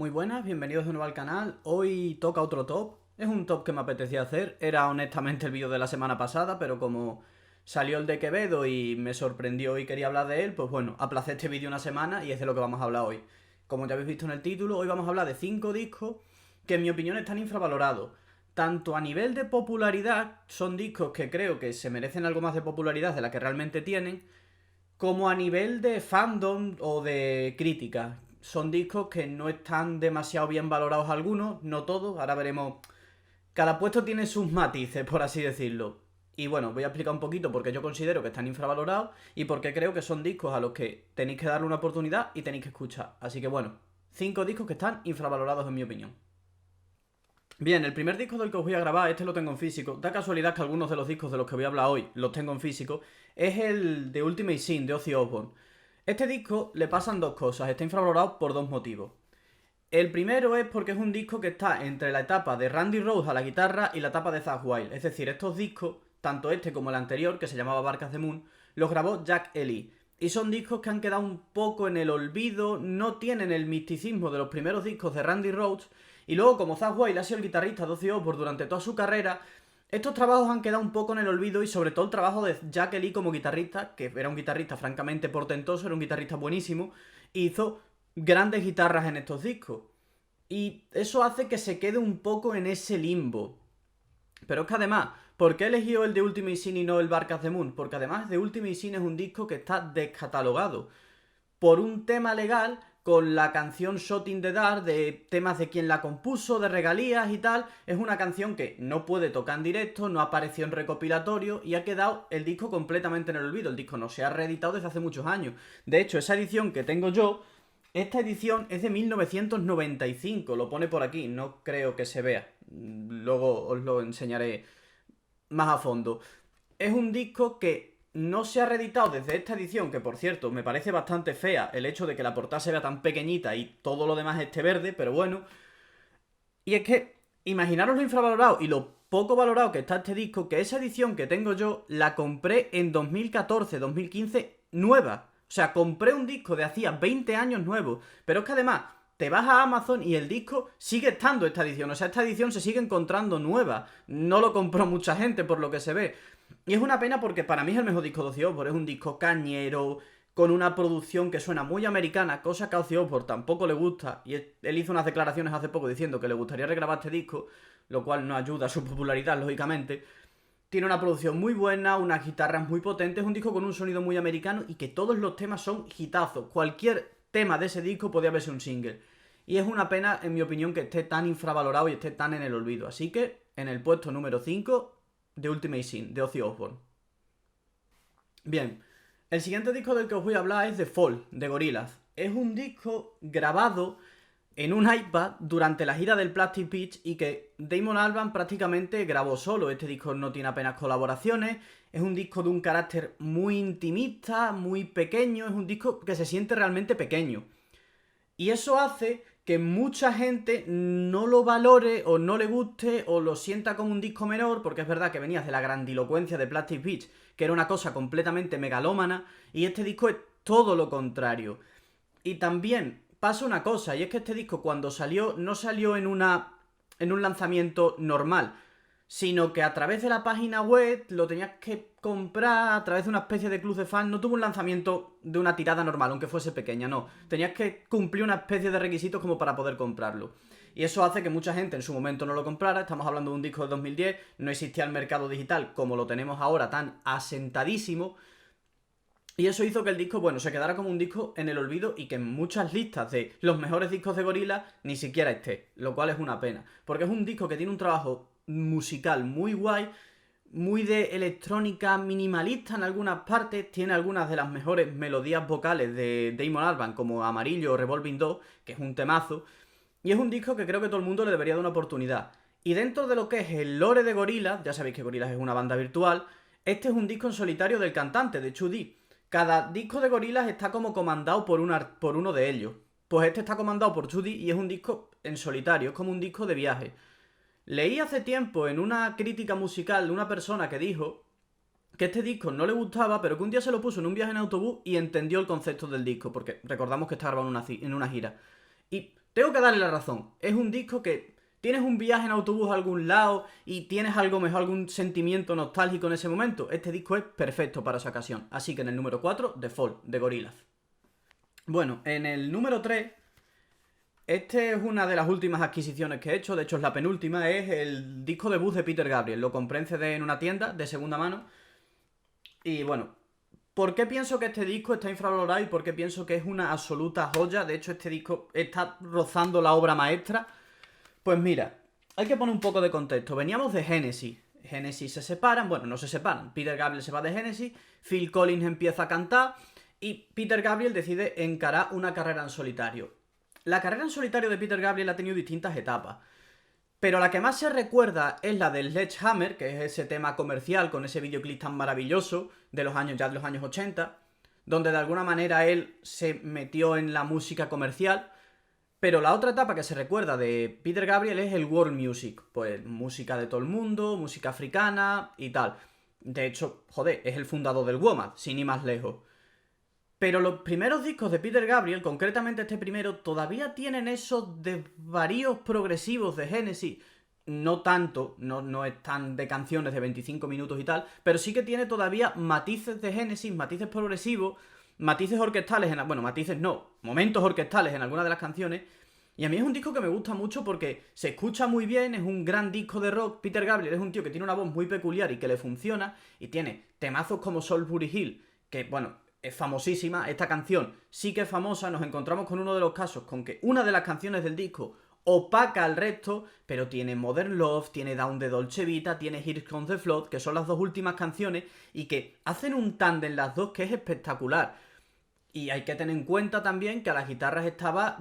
Muy buenas, bienvenidos de nuevo al canal. Hoy toca otro top. Es un top que me apetecía hacer. Era honestamente el vídeo de la semana pasada, pero como salió el de Quevedo y me sorprendió y quería hablar de él, pues bueno, aplacé este vídeo una semana y es de lo que vamos a hablar hoy. Como ya habéis visto en el título, hoy vamos a hablar de 5 discos que en mi opinión están infravalorados. Tanto a nivel de popularidad, son discos que creo que se merecen algo más de popularidad de la que realmente tienen, como a nivel de fandom o de crítica. Son discos que no están demasiado bien valorados algunos, no todos, ahora veremos. Cada puesto tiene sus matices, por así decirlo. Y bueno, voy a explicar un poquito por qué yo considero que están infravalorados y por qué creo que son discos a los que tenéis que darle una oportunidad y tenéis que escuchar. Así que bueno, 5 discos que están infravalorados en mi opinión. Bien, el primer disco del que os voy a grabar, este lo tengo en físico. Da casualidad que algunos de los discos de los que voy a hablar hoy los tengo en físico. Es el de Ultimate Sin de Ozzy Osbourne. Este disco le pasan dos cosas, está infravalorado por dos motivos. El primero es porque es un disco que está entre la etapa de Randy Rhoads a la guitarra y la etapa de Zakk Wylde. Es decir, estos discos, tanto este como el anterior, que se llamaba Bark the Moon, los grabó Jack Ely. Y son discos que han quedado un poco en el olvido, no tienen el misticismo de los primeros discos de Randy Rhoads. Y luego, como Zakk Wylde ha sido el guitarrista de Ozzy Osbourne durante toda su carrera, estos trabajos han quedado un poco en el olvido y sobre todo el trabajo de Jack Ely como guitarrista, que era un guitarrista francamente portentoso, era un guitarrista buenísimo, e hizo grandes guitarras en estos discos. Y eso hace que se quede un poco en ese limbo. Pero es que además, ¿por qué he elegido el de Ultimate Sin y no el Bark the Moon? Porque además de Ultimate Sin es un disco que está descatalogado por un tema legal con la canción Shot in the Dark, de temas de quien la compuso, de regalías y tal. Es una canción que no puede tocar en directo, no apareció en recopilatorio y ha quedado el disco completamente en el olvido. El disco no se ha reeditado desde hace muchos años. De hecho, esa edición que tengo yo, esta edición es de 1995, lo pone por aquí, no creo que se vea. Luego os lo enseñaré más a fondo. Es un disco que no se ha reeditado desde esta edición, que por cierto me parece bastante fea el hecho de que la portada se vea tan pequeñita y todo lo demás esté verde, pero bueno. Y es que, imaginaros lo infravalorado y lo poco valorado que está este disco, que esa edición que tengo yo la compré en 2014-2015 nueva. O sea, compré un disco de hacía 20 años nuevo. Pero es que además, te vas a Amazon y el disco sigue estando esta edición. O sea, esta edición se sigue encontrando nueva. No lo compró mucha gente por lo que se ve. Y es una pena porque para mí es el mejor disco de Ozzy Osbourne. Es un disco cañero, con una producción que suena muy americana, cosa que a Ozzy Osbourne tampoco le gusta. Y él hizo unas declaraciones hace poco diciendo que le gustaría regrabar este disco, lo cual no ayuda a su popularidad, lógicamente. Tiene una producción muy buena, unas guitarras muy potentes, un disco con un sonido muy americano y que todos los temas son hitazos. Cualquier tema de ese disco podría verse un single. Y es una pena, en mi opinión, que esté tan infravalorado y esté tan en el olvido. Así que, en el puesto número 5 de Ultimate Sin, de Ozzy Osbourne. Bien, el siguiente disco del que os voy a hablar es The Fall, de Gorillaz. Es un disco grabado en un iPad durante la gira del Plastic Beach y que Damon Albarn prácticamente grabó solo. Este disco no tiene apenas colaboraciones, es un disco de un carácter muy intimista, muy pequeño, es un disco que se siente realmente pequeño. Y eso hace que mucha gente no lo valore o no le guste o lo sienta como un disco menor, porque es verdad que venías de la grandilocuencia de Plastic Beach, que era una cosa completamente megalómana, y este disco es todo lo contrario. Y también pasa una cosa, y es que este disco cuando salió, no salió en un lanzamiento normal, sino que a través de la página web lo tenías que comprar a través de una especie de club de fans. No tuvo un lanzamiento de una tirada normal, aunque fuese pequeña, no. Tenías que cumplir una especie de requisitos como para poder comprarlo. Y eso hace que mucha gente en su momento no lo comprara. Estamos hablando de un disco de 2010, no existía el mercado digital como lo tenemos ahora, tan asentadísimo. Y eso hizo que el disco, bueno, se quedara como un disco en el olvido y que en muchas listas de los mejores discos de Gorillaz ni siquiera esté, lo cual es una pena. Porque es un disco que tiene un trabajo musical muy guay, muy de electrónica minimalista en algunas partes, tiene algunas de las mejores melodías vocales de Damon Albarn, como Amarillo o Revolving Door, que es un temazo, y es un disco que creo que todo el mundo le debería dar una oportunidad. Y dentro de lo que es el lore de Gorillaz, ya sabéis que Gorillaz es una banda virtual, este es un disco en solitario del cantante, de 2D. Cada disco de Gorillaz está como comandado por uno de ellos. Pues este está comandado por 2D y es un disco en solitario, es como un disco de viaje. Leí hace tiempo en una crítica musical de una persona que dijo que este disco no le gustaba, pero que un día se lo puso en un viaje en autobús y entendió el concepto del disco, porque recordamos que está grabado en una gira. Y tengo que darle la razón. Es un disco que tienes un viaje en autobús a algún lado y tienes algo mejor, algún sentimiento nostálgico en ese momento. Este disco es perfecto para esa ocasión. Así que en el número 4, The Fall, de Gorillaz. Bueno, en el número 3, este es una de las últimas adquisiciones que he hecho, de hecho es la penúltima, es el disco debut de Peter Gabriel. Lo compré en CD en una tienda de segunda mano. Y bueno, ¿por qué pienso que este disco está infravalorado y por qué pienso que es una absoluta joya? De hecho, este disco está rozando la obra maestra. Pues mira, hay que poner un poco de contexto. Veníamos de Genesis. Genesis se separan, bueno, no se separan. Peter Gabriel se va de Genesis, Phil Collins empieza a cantar y Peter Gabriel decide encarar una carrera en solitario. La carrera en solitario de Peter Gabriel ha tenido distintas etapas. Pero la que más se recuerda es la del Sledgehammer, que es ese tema comercial con ese videoclip tan maravilloso de los años 80, donde de alguna manera él se metió en la música comercial. Pero la otra etapa que se recuerda de Peter Gabriel es el world music, pues música de todo el mundo, música africana y tal. De hecho, joder, es el fundador del WOMAD, sin ir más lejos. Pero los primeros discos de Peter Gabriel, concretamente este primero, todavía tienen esos desvaríos progresivos de Genesis. No tanto, no es tan de canciones de 25 minutos y tal, pero sí que tiene todavía matices de Genesis, matices progresivos, matices orquestales, bueno, matices no, momentos orquestales en algunas de las canciones. Y a mí es un disco que me gusta mucho porque se escucha muy bien, es un gran disco de rock. Peter Gabriel es un tío que tiene una voz muy peculiar y que le funciona, y tiene temazos como Salisbury Hill, que bueno, es famosísima. Esta canción sí que es famosa. Nos encontramos con uno de los casos con que una de las canciones del disco opaca al resto, pero tiene Modern Love, tiene Down de Dolce Vita, tiene Here Comes the Flood, que son las dos últimas canciones y que hacen un tándem las dos que es espectacular. Y hay que tener en cuenta también que a las guitarras estaba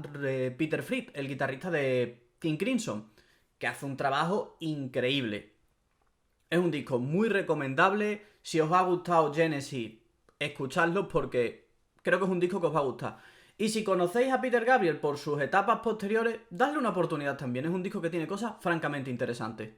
Peter Fripp, el guitarrista de King Crimson, que hace un trabajo increíble. Es un disco muy recomendable. Si os ha gustado Genesis, escuchadlo porque creo que es un disco que os va a gustar. Y si conocéis a Peter Gabriel por sus etapas posteriores, dadle una oportunidad también. Es un disco que tiene cosas francamente interesantes.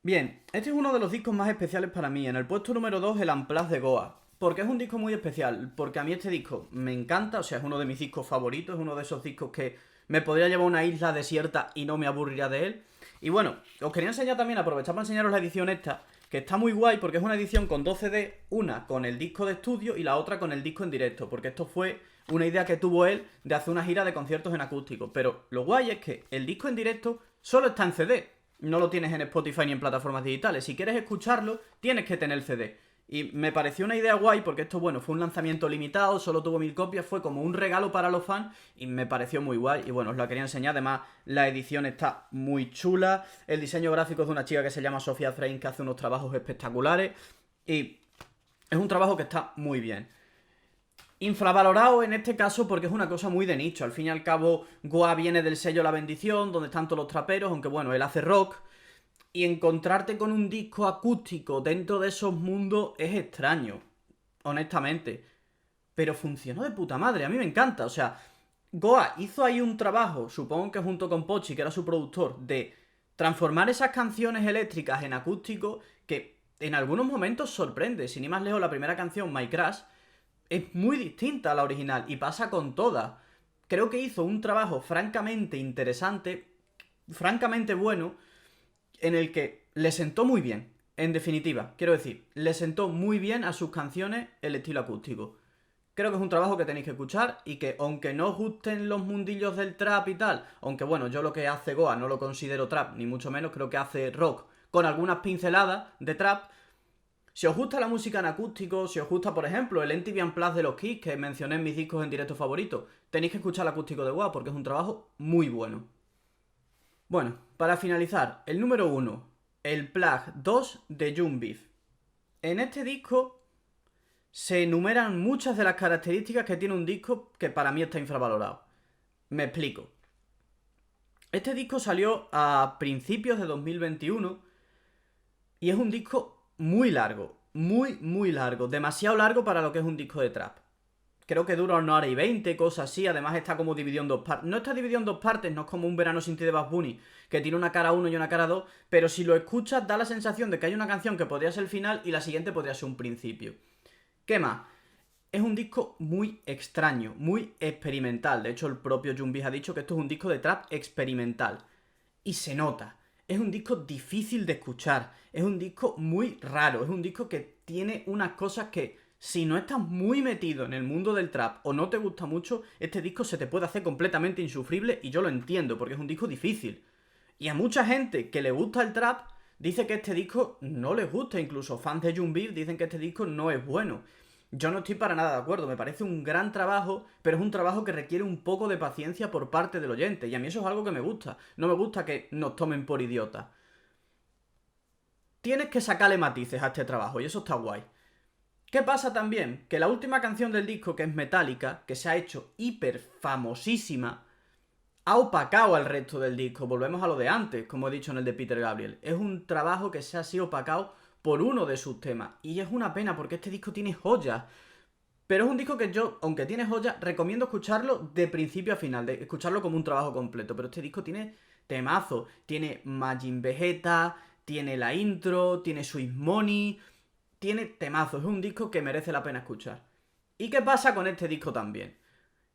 Bien, este es uno de los discos más especiales para mí. En el puesto número 2, el Unplugged de Goa. Porque es un disco muy especial. Porque a mí este disco me encanta. O sea, es uno de mis discos favoritos. Es uno de esos discos que me podría llevar a una isla desierta y no me aburriría de él. Y bueno, os quería enseñar también, aprovechar para enseñaros la edición esta, que está muy guay porque es una edición con 2 CD, una con el disco de estudio y la otra con el disco en directo. Porque esto fue una idea que tuvo él de hacer una gira de conciertos en acústico. Pero lo guay es que el disco en directo solo está en CD. No lo tienes en Spotify ni en plataformas digitales. Si quieres escucharlo, tienes que tener el CD. Y me pareció una idea guay porque esto, bueno, fue un lanzamiento limitado, solo tuvo 1000 copias, fue como un regalo para los fans y me pareció muy guay. Y bueno, os la quería enseñar, además la edición está muy chula. El diseño gráfico es de una chica que se llama Sofía Frein, que hace unos trabajos espectaculares. Y es un trabajo que está muy bien. Infravalorado en este caso porque es una cosa muy de nicho. Al fin y al cabo, Goa viene del sello La Bendición, donde están todos los traperos, aunque bueno, él hace rock. Y encontrarte con un disco acústico dentro de esos mundos es extraño, honestamente. Pero funcionó de puta madre, a mí me encanta. O sea, Goa hizo ahí un trabajo, supongo que junto con Pochi, que era su productor, de transformar esas canciones eléctricas en acústico que en algunos momentos sorprende. Sin ir más lejos, la primera canción, My Crash, es muy distinta a la original y pasa con todas. Creo que hizo un trabajo francamente interesante, francamente bueno, en el que le sentó muy bien. En definitiva, quiero decir, le sentó muy bien a sus canciones el estilo acústico. Creo que es un trabajo que tenéis que escuchar y que, aunque no os gusten los mundillos del trap y tal, aunque bueno, yo lo que hace Goa no lo considero trap, ni mucho menos, creo que hace rock con algunas pinceladas de trap. Si os gusta la música en acústico, si os gusta, por ejemplo, el MTV Unplugged de los Kiss, que mencioné en mis discos en directo favoritos, tenéis que escuchar el acústico de Goa porque es un trabajo muy bueno. Bueno, para finalizar, el número 1, el Plug 2 de June Beef. En este disco se enumeran muchas de las características que tiene un disco que para mí está infravalorado. Me explico. Este disco salió a principios de 2021 y es un disco muy largo, muy largo, demasiado largo para lo que es un disco de trap. Creo que dura 1 hora y 20, cosas así. Además está como dividido en dos partes. No está dividido en dos partes, no es como Un Verano Sin Ti de Bad Bunny, que tiene una cara 1 y una cara 2. Pero si lo escuchas da la sensación de que hay una canción que podría ser el final y la siguiente podría ser un principio. ¿Qué más? es un disco muy extraño, muy experimental. De hecho, el propio Junbiz ha dicho que esto es un disco de trap experimental. Y se nota. Es un disco difícil de escuchar. Es un disco muy raro. Es un disco que tiene unas cosas que, si no estás muy metido en el mundo del trap o no te gusta mucho, este disco se te puede hacer completamente insufrible y yo lo entiendo porque es un disco difícil. Y a mucha gente que le gusta el trap dice que este disco no les gusta. Incluso fans de Junbiz dicen que este disco no es bueno. Yo no estoy para nada de acuerdo, me parece un gran trabajo, pero es un trabajo que requiere un poco de paciencia por parte del oyente, y a mí eso es algo que me gusta. No me gusta que nos tomen por idiotas. Tienes que sacarle matices a este trabajo, y eso está guay. ¿Qué pasa también? Que la última canción del disco, que es Metallica, que se ha hecho hiper famosísima, ha opacado al resto del disco. Volvemos a lo de antes, como he dicho en el de Peter Gabriel. Es un trabajo que se ha sido opacado por uno de sus temas. Y es una pena porque este disco tiene joyas. Pero es un disco que yo, aunque tiene joyas, recomiendo escucharlo de principio a final, de escucharlo como un trabajo completo. Pero este disco tiene temazo, tiene Majin Vegeta, tiene la intro, tiene Sweet Money, tiene temazo. Es un disco que merece la pena escuchar. ¿Y qué pasa con este disco también?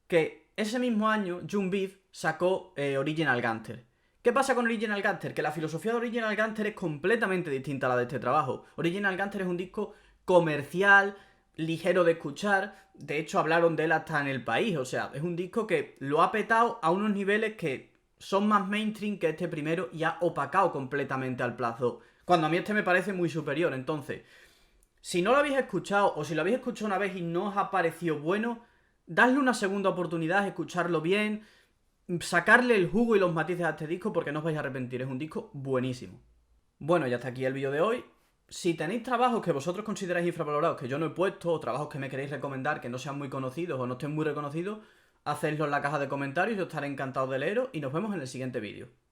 Que ese mismo año Junbiz sacó Original Gangster. ¿Qué pasa con Original Gangster? Que la filosofía de Original Gangster es completamente distinta a la de este trabajo. Original Gangster es un disco comercial, ligero de escuchar. De hecho, hablaron de él hasta en El País. O sea, es un disco que lo ha petado a unos niveles que son más mainstream que este primero y ha opacado completamente al plazo. Cuando a mí este me parece muy superior. Entonces, si no lo habéis escuchado o si lo habéis escuchado una vez y no os ha parecido bueno, dadle una segunda oportunidad, escucharlo bien, sacarle el jugo y los matices a este disco porque no os vais a arrepentir. Es un disco buenísimo. Bueno, ya está aquí el vídeo de hoy. Si tenéis trabajos que vosotros consideráis infravalorados, que yo no he puesto, o trabajos que me queréis recomendar que no sean muy conocidos o no estén muy reconocidos, hacedlo en la caja de comentarios, yo estaré encantado de leeros y nos vemos en el siguiente vídeo.